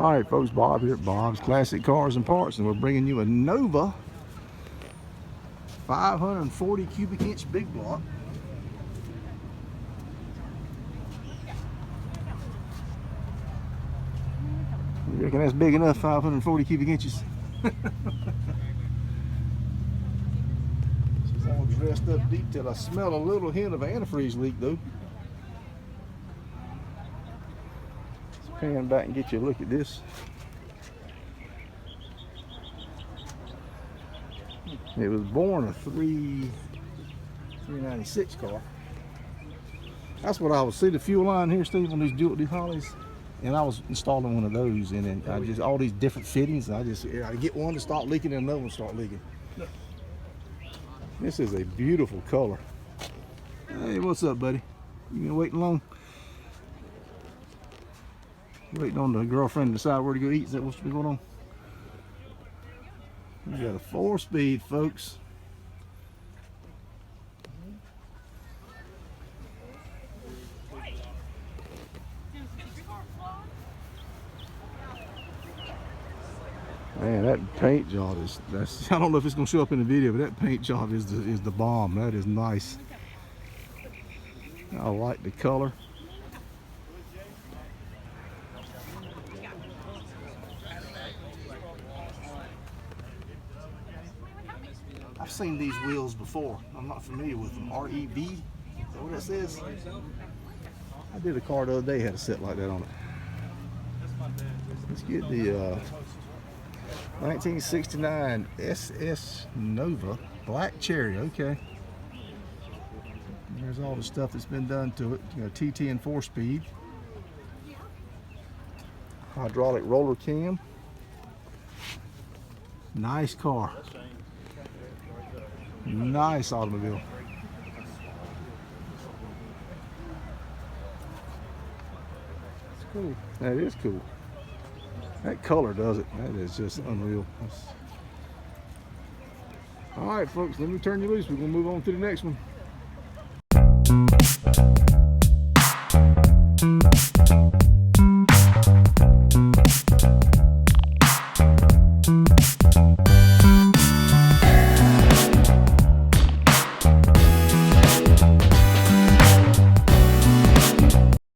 All right, folks, Bob here at Bob's Classic Cars and Parts, and we're bringing you a Nova 540 cubic inch big block. You reckon that's big enough, 540 cubic inches? She's all dressed up detail. I smell a little hint of antifreeze leak though. Let's pan back and get you a look at this. It was born a 396 car. That's what I was see the fuel line here, Steve, on these Hollys. And I was installing one of those, and then I just all these different fittings. I get one to start leaking, and another one start leaking. This is a beautiful color. Hey, what's up, buddy? You been waiting long? Waiting on the girlfriend to decide where to go eat. Is that what's been going on? We got a 4-speed, folks. Man, that paint job I don't know if it's gonna show up in the video, but that paint job is the bomb. That is nice. I like the color. I've seen these wheels before. I'm not familiar with them. REV, is that what that says? I did a car the other day, had a set like that on it. Let's get the 1969 SS Nova Black Cherry. Okay. There's all the stuff that's been done to it. You know, TT and 4-speed. Hydraulic roller cam. Nice car. Nice automobile. It's cool. That is cool. That color does it. That is just unreal. All right, folks, let me turn you loose. We're going to move on to the next one.